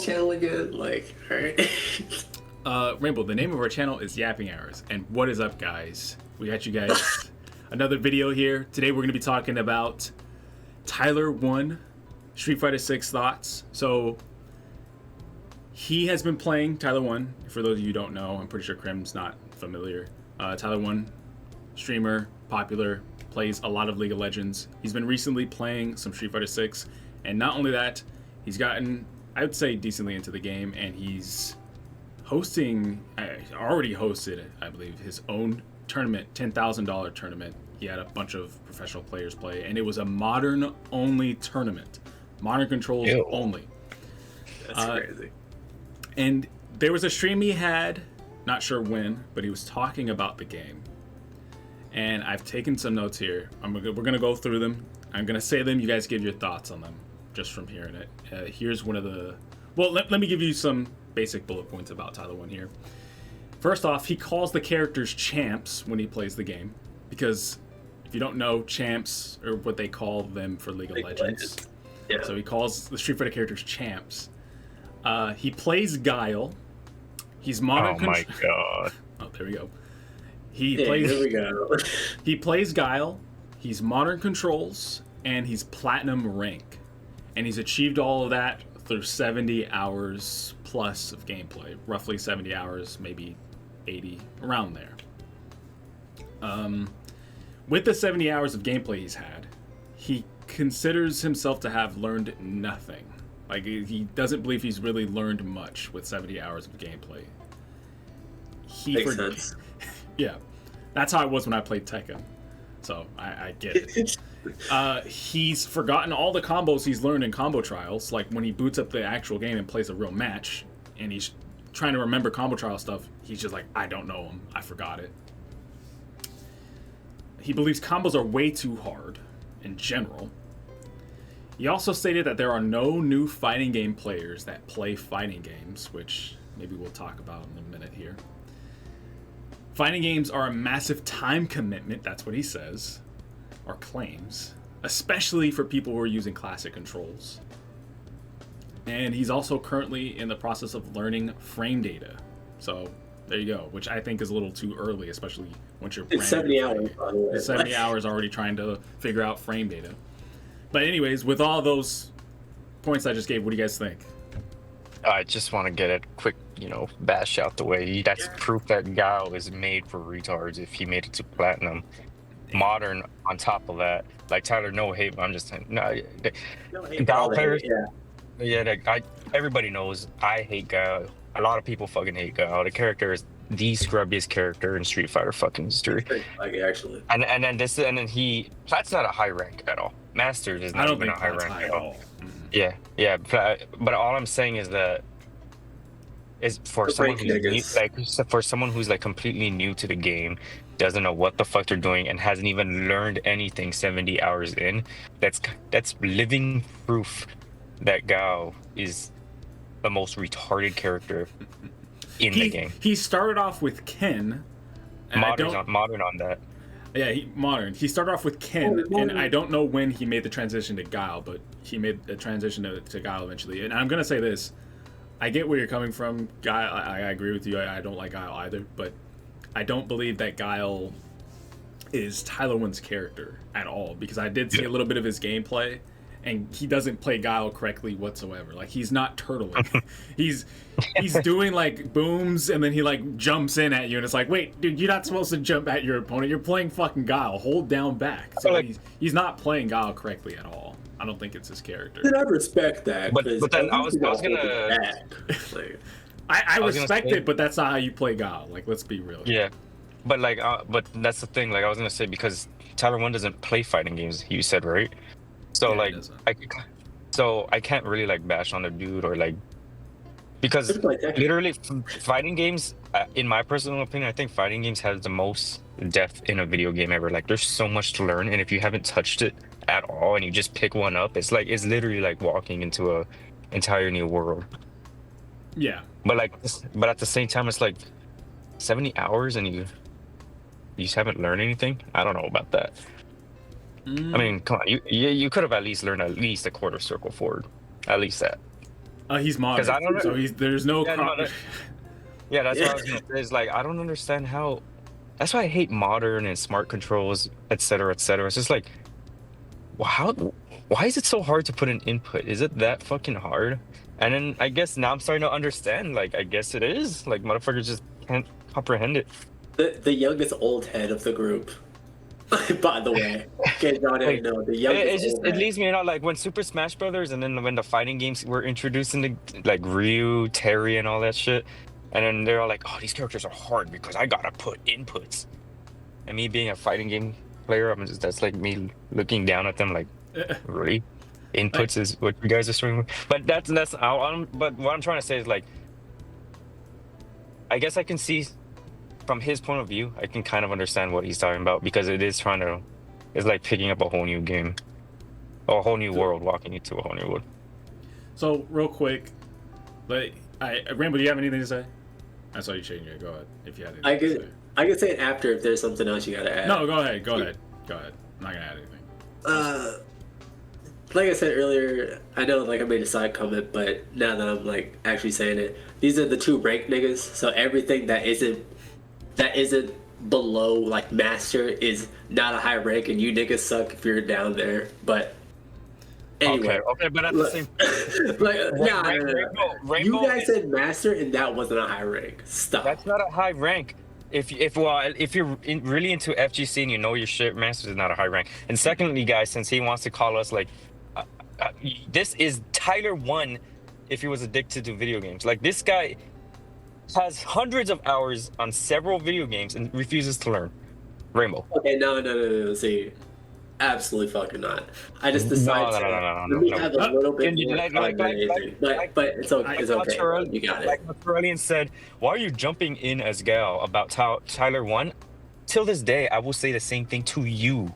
his channel again? Like, all right. Rainbow, the name of our channel is Yapping Hours. And what is up, guys? We got you guys another video here. Today we're going to be talking about Tyler1 Street Fighter 6 thoughts. So he has been playing Tyler1. For those of you who don't know, I'm pretty sure Crim's not familiar. Tyler1, streamer, popular, plays a lot of League of Legends. He's been recently playing some Street Fighter 6, and not only that, he's gotten, I would say, decently into the game, and he's already hosted, I believe, his own tournament, $10,000 tournament. He had a bunch of professional players play, and it was a modern-only tournament. Modern controls only. That's crazy. And there was a stream he had, not sure when, but he was talking about the game. And I've taken some notes here. We're going to go through them. I'm going to say them. You guys give your thoughts on them just from hearing it. Here's one of the... Well, let me give you some basic bullet points about Tyler1 here. First off, he calls the characters champs when he plays the game. Because if you don't know, champs are what they call them for League of Legends. Yeah. So he calls the Street Fighter characters champs. He plays Guile. He's modern. Oh my god. Oh, there we go. He plays Guile. He's modern controls, and he's platinum rank, and he's achieved all of that through 70 hours plus of gameplay. Roughly 70 hours, maybe 80, around there. With the 70 hours of gameplay he's had, he considers himself to have learned nothing. Like, he doesn't believe he's really learned much with 70 hours of gameplay. Makes sense. Yeah, that's how it was when I played Tekken, so I get it. He's forgotten all the combos he's learned in combo trials, like when he boots up the actual game and plays a real match, and he's trying to remember combo trial stuff, he's just like, I don't know them, I forgot it. He believes combos are way too hard, in general. He also stated that there are no new fighting game players that play fighting games, which maybe we'll talk about in a minute here. Fighting games are a massive time commitment, that's what he says, or claims, especially for people who are using classic controls. And he's also currently in the process of learning frame data. So there you go, which I think is a little too early, especially once you're It's 70 hours, by the way. It's 70 hours already trying to figure out frame data. But anyways, with all those points I just gave, what do you guys think? I just want to get a quick, bash out the way. That's proof that Guile is made for retards if he made it to platinum. Modern on top of that. Like, Tyler, no hate, but I'm just saying. No, Guile players, everybody knows I hate Guile. A lot of people fucking hate Guile. The character is the scrubbiest character in Street Fighter fucking history. Like, actually. And then Plat's not a high rank at all. Masters is not even a high rank at all. Yeah, but all I'm saying is that for someone who's like completely new to the game, doesn't know what the fuck they're doing, and hasn't even learned anything 70 hours in, that's living proof that Guile is the most retarded character in the game. He started off with Ken. Modern on that. Yeah, modern. He started off with Ken, and I don't know when he made the transition to Guile, but he made the transition to Guile eventually. And I'm going to say this. I get where you're coming from, Guile. I agree with you. I don't like Guile either, but I don't believe that Guile is Tyler1's character at all, because I did see a little bit of his gameplay, and he doesn't play Guile correctly whatsoever. Like, he's not turtling. he's doing like booms, and then he like jumps in at you, and it's like, wait, dude, you're not supposed to jump at your opponent. You're playing fucking Guile. Hold down back. So he's not playing Guile correctly at all. I don't think it's his character. I respect that. But then I was gonna. I respect it, but that's not how you play Guile. Like, let's be real. Yeah, but but that's the thing. Like, I was gonna say, because Tyler1 doesn't play fighting games. You said, right? So I can't really like bash on the dude, or like, because literally fighting games, in my personal opinion, I think fighting games has the most depth in a video game ever. Like, there's so much to learn, and if you haven't touched it at all and you just pick one up, it's literally like walking into a entire new world. Yeah. But at the same time, it's like 70 hours and you just haven't learned anything. I don't know about that. I mean, come on, you could have at least learned at least a quarter circle forward, at least that. He's modern. I don't know. So there's no. Yeah, yeah, that's what I was gonna say. Is like I don't understand how. That's why I hate modern and smart controls, etc., etc. It's just like, why is it so hard to put an input? Is it that fucking hard? And then I guess now I'm starting to understand. Like I guess it is. Like motherfuckers just can't comprehend it. The youngest old head of the group. By the way, okay, y'all didn't know the youngest. It leaves me like when Super Smash Brothers, and then when the fighting games were introduced into like Ryu, Terry, and all that shit, and then they're all like, "Oh, these characters are hard because I gotta put inputs." And me being a fighting game player, that's like me looking down at them like, really, inputs is what you guys are struggling with. But that's but what I'm trying to say is like, I guess I can see. From his point of view, I can kind of understand what he's talking about because it's like picking up a whole new game, or a whole new world, walking into a whole new world. So real quick, Rainbow, do you have anything to say? I saw you shaking your head. Go ahead if you had anything. I could say it after if there's something else you gotta add. No, go ahead. I'm not gonna add anything. Like I said earlier, I know like I made a side comment, but now that I'm like actually saying it, these are the two rank niggas. So everything that isn't below like master is not a high rank, and you niggas suck if you're down there. But anyway, okay, but at the same Rainbow you guys said master, and that wasn't a high rank. Stop. That's not a high rank. If you're really into FGC and you know your shit, master is not a high rank. And secondly, guys, since he wants to call us like, this is Tyler1 if he was addicted to video games. Like this guy has hundreds of hours on several video games and refuses to learn. Rainbow. Okay, no. See, absolutely fucking not. I just decided to have a little bit more but it's okay. It's okay. You got it. Like Terrellion said, why are you jumping in as Gal about Tyler1? Till this day, I will say the same thing to you.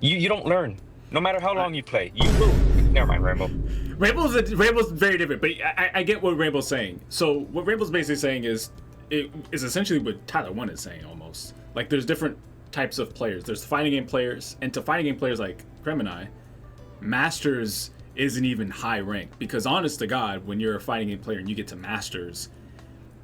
You don't learn. No matter how long you play, you will. Never mind, Rainbow. Rainbow's very different, but I get what Rainbow's saying. So what Rainbow's basically saying is essentially what Tyler1 is saying almost. Like there's different types of players. There's fighting game players, and to fighting game players like Crimsonite, Masters isn't even high rank because honest to God, when you're a fighting game player and you get to Masters,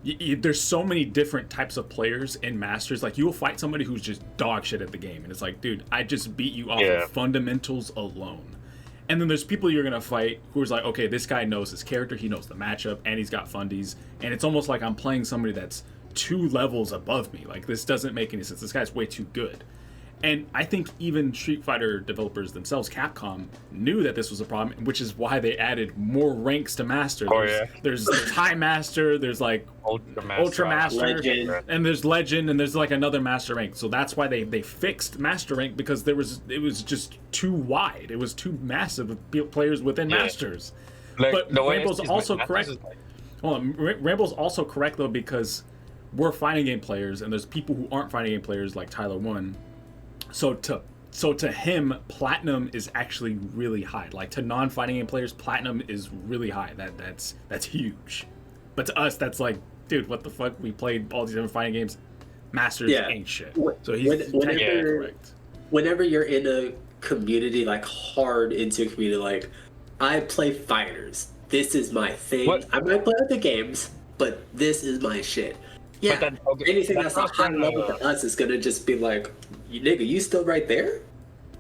there's so many different types of players in Masters. Like you will fight somebody who's just dog shit at the game, and it's like, dude, I just beat you off of fundamentals alone. And then there's people you're gonna fight who's like, okay, this guy knows his character, he knows the matchup, and he's got fundies, and it's almost like I'm playing somebody that's 2 levels above me. Like this doesn't make any sense. This guy's way too good. And I think even Street Fighter developers themselves, Capcom, knew that this was a problem, which is why they added more ranks to Master. There's High Master, there's like Ultra Master, and there's Legend, and there's like another Master rank. So that's why they fixed Master rank, because it was just too wide. It was too massive of players within Masters. Like, but Rainbow's also correct. Rainbow's also correct though, because we're fighting game players, and there's people who aren't fighting game players like Tyler1. So to him, platinum is actually really high. Like to non-fighting game players, platinum is really high. That's huge. But to us, that's like, dude, what the fuck? We played all these different fighting games. Masters ain't shit. So he's correct. Whenever you're in a community, like hard into a community, like I play fighters. This is my thing. I might play other games, but this is my shit. Yeah, anything that's a high level to us is gonna just be like, you nigga, you still right there?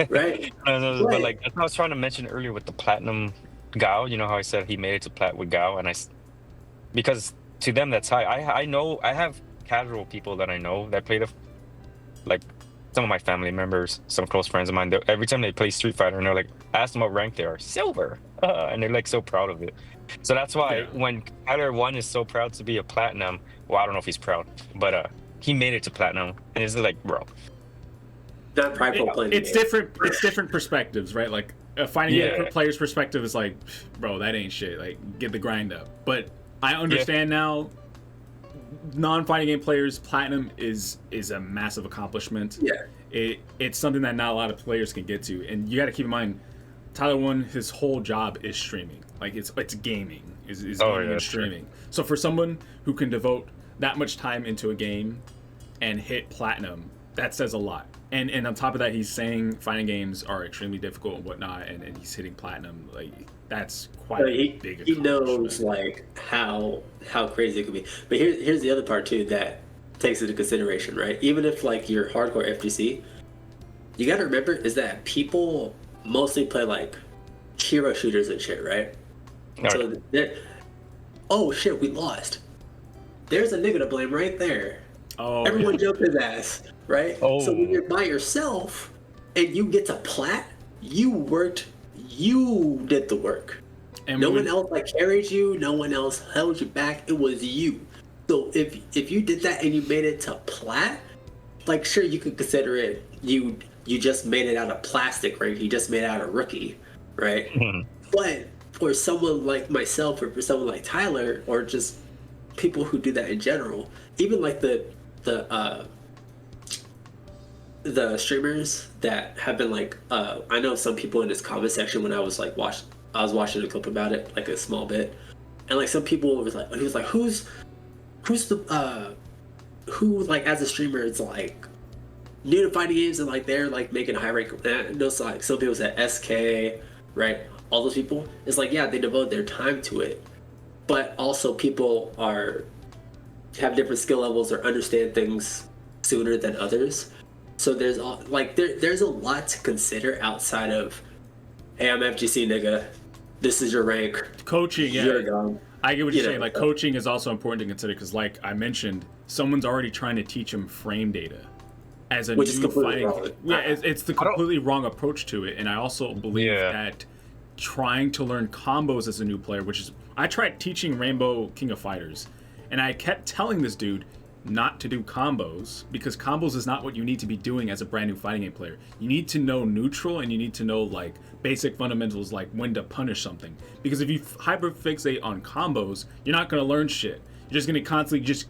Right? But like that's what I was trying to mention earlier with the platinum Gao. You know how I said he made it to plat with Gao, and because to them that's high. I know I have casual people that I know that play like some of my family members, some close friends of mine. Every time they play Street Fighter, and they're like, ask them what rank they are, silver, and they're like so proud of it. So that's why when Tyler1 is so proud to be a platinum, well, I don't know if he's proud, but he made it to platinum, and it's like, bro. Not prideful playing. It's different. It's different perspectives, right? Like a fighting player's perspective is like, bro, that ain't shit. Like, get the grind up. But I understand now. Non-fighting game players, platinum is a massive accomplishment. Yeah. It's something that not a lot of players can get to, and you got to keep in mind, Tyler1, his whole job is streaming. Like it's gaming, is gaming and streaming. So for someone who can devote that much time into a game and hit platinum, that says a lot. And on top of that, he's saying fighting games are extremely difficult and whatnot, and he's hitting platinum. Like, that's quite a big he knows like how crazy it could be. But here's the other part too that takes into consideration, right? Even if like you're hardcore FGC, you got to remember is that people mostly play like hero shooters and shit, right? So oh shit, we lost. There's a nigga to blame right there. Oh, everyone jumped his ass, right? Oh. So when you're by yourself and you get to plat, you did the work. And no one else like carried you, no one else held you back. It was you. So if you did that and you made it to plat, like sure you could consider it you just made it out of plastic, right? You just made it out of rookie, right? Mm-hmm. But for someone like myself or for someone like Tyler or just people who do that in general, even like the streamers that have been like I know some people in this comment section when I was watching a clip about it like a small bit, and like some people was like who's the who like as a streamer it's like new to fighting games and like they're like making high rank. Those like some people said SK, right? All those people, it's like yeah they devote their time to it, but also people have different skill levels or understand things sooner than others. So there's like there's a lot to consider outside of, hey, I'm FGC nigga, this is your rank. Coaching, yeah. I get what you're saying. Like coaching is also important to consider because, like I mentioned, someone's already trying to teach him frame data as a which is completely wrong. Yeah, it's the completely wrong approach to it. And I also believe that trying to learn combos as a new player, which is I tried teaching Rainbow King of Fighters. And I kept telling this dude not to do combos because combos is not what you need to be doing as a brand new fighting game player. You need to know neutral and you need to know like basic fundamentals like when to punish something. Because if you hyperfixate on combos, you're not going to learn shit. You're just going to constantly just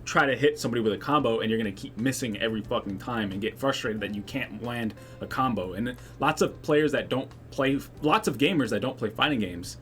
try to hit somebody with a combo and you're going to keep missing every fucking time and get frustrated that you can't land a combo. And lots of gamers that don't play fighting games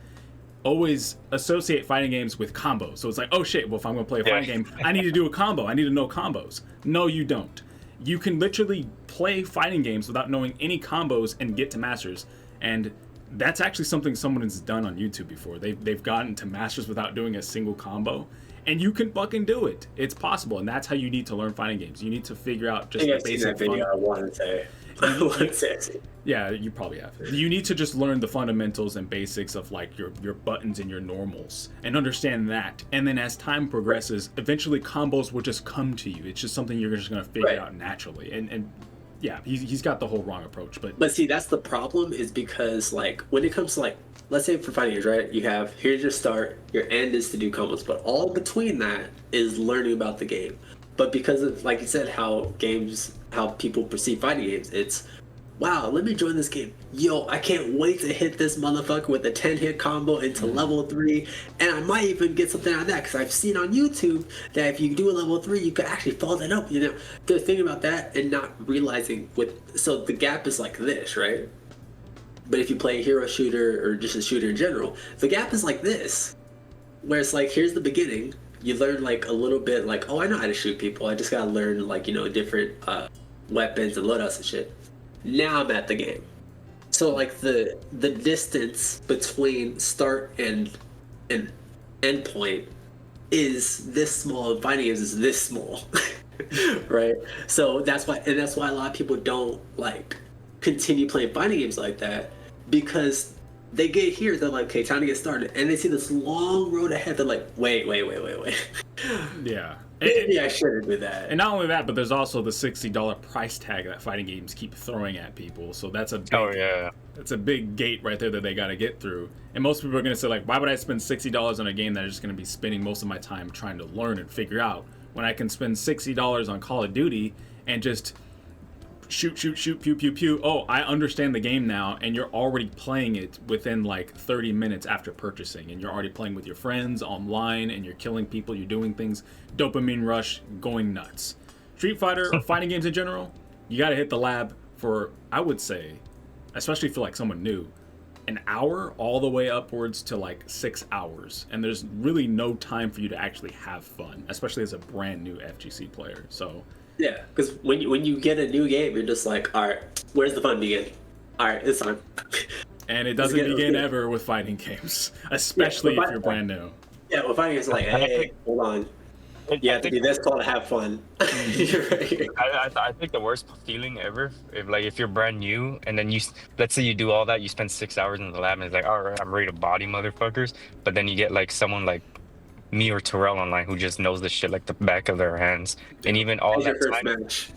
always associate fighting games with combos. So it's like, oh shit, well if I'm gonna play a fighting game, I need to do a combo. I need to know combos. No, you don't. You can literally play fighting games without knowing any combos and get to masters. And that's actually something someone has done on YouTube before. They've gotten to masters without doing a single combo. And you can fucking do it. It's possible. And that's how you need to learn fighting games. You need to figure out just the basic video I wanted to say. Yeah, you probably have. You need to just learn the fundamentals and basics of like your buttons and your normals and understand that. And then as time progresses, eventually combos will just come to you. It's just something you're just going to figure out naturally. And yeah, he's got the whole wrong approach. But see, that's the problem is because like when it comes to like, let's say for fighting games, right? You have here's your start, your end is to do combos, but all between that is learning about the game. But because of, like you said, how people perceive fighting games, it's, wow, let me join this game. Yo, I can't wait to hit this motherfucker with a 10-hit combo into level 3, and I might even get something out of that, because I've seen on YouTube that if you do a level 3, you could actually follow that up, you know? They're thinking about that and not realizing so the gap is like this, right? But if you play a hero shooter or just a shooter in general, the gap is like this, where it's like, here's the beginning. You learn like a little bit like, oh, I know how to shoot people. I just gotta learn like, you know, different weapons and loadouts and shit. Now I'm at the game. So like the distance between start and end point is this small, and fighting games is this small. Right? So that's why a lot of people don't like continue playing fighting games like that, because they get here, they're like, okay, time to get started, and they see this long road ahead. They're like, wait. Yeah. Maybe I shouldn't do that. And not only that, but there's also the $60 price tag that fighting games keep throwing at people. So that's a big, that's a big gate right there that they got to get through. And most people are going to say, like, why would I spend $60 on a game that I'm just going to be spending most of my time trying to learn and figure out, when I can spend $60 on Call of Duty and just shoot, pew, pew, pew. Oh, I understand the game now, and you're already playing it within like 30 minutes after purchasing, and you're already playing with your friends online, and you're killing people, you're doing things, dopamine rush, going nuts. Street Fighter or fighting games in general, you gotta hit the lab for, I would say, especially for like someone new, an hour all the way upwards to like 6 hours, and there's really no time for you to actually have fun, especially as a brand new FGC player. So Yeah, because when you get a new game, you're just like, all right, where's the fun begin? All right, it's time. And it doesn't begin ever with fighting games, especially if you're brand new. Yeah, well, fighting games like, hey, hold on. You have to do this call to have fun. I think the worst feeling ever, if you're brand new and then let's say you do all that, you spend 6 hours in the lab and it's like, all right, I'm ready to body motherfuckers, but then you get like someone like me or Terrell online who just knows the shit like the back of their hands, and even all that first time, match.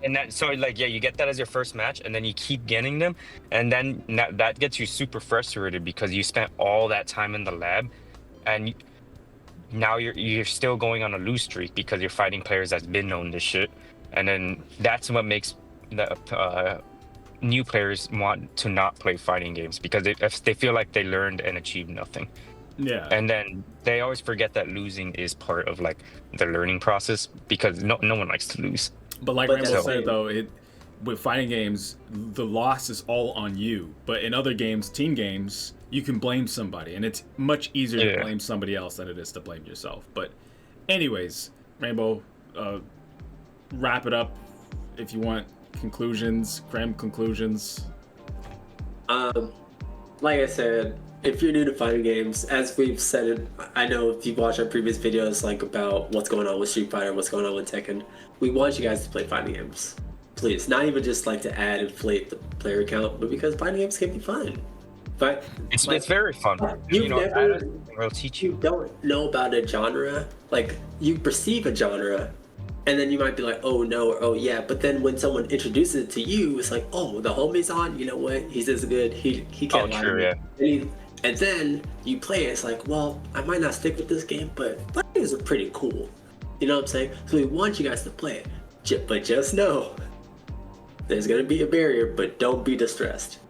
and that so like yeah, you get that as your first match, and then you keep getting them, and then that gets you super frustrated because you spent all that time in the lab, and now you're still going on a lose streak because you're fighting players that's been known this shit, and then that's what makes the new players want to not play fighting games because if they feel like they learned and achieved nothing. Yeah. And then they always forget that losing is part of like the learning process because no one likes to lose. But like Rainbow said though, with fighting games, the loss is all on you. But in other games, team games, you can blame somebody, and it's much easier to blame somebody else than it is to blame yourself. But anyways, Rainbow, wrap it up if you want. Conclusions, conclusions. Like I said, if you're new to fighting games, as we've said it, I know if you've watched our previous videos like about what's going on with Street Fighter, what's going on with Tekken, we want you guys to play fighting games. Please, not even just like to add inflate the player count, but because fighting games can be fun. But it's very fun. We'll teach you. You don't know about a genre, like you perceive a genre, and then you might be like, oh no, or oh yeah, but then when someone introduces it to you, it's like, oh, the homie's on, you know what, he's as good, he can't lie. True, yeah. And then you play it, it's like, well, I might not stick with this game, but fighting games are pretty cool. You know what I'm saying? So we want you guys to play it, but just know, there's gonna be a barrier, but don't be distressed.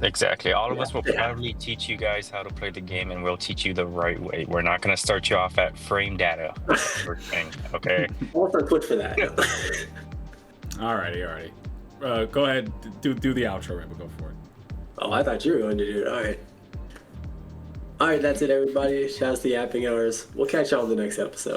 Exactly. All of us will probably teach you guys how to play the game, and we'll teach you the right way. We're not going to start you off at frame data. Okay? I'll start Twitch for that. Alrighty. Go ahead. Do the outro, Rainbow. Go for it. Oh, I thought you were going to do it. Alright, that's it, everybody. Shouts to Yapping Hours. We'll catch y'all in the next episode.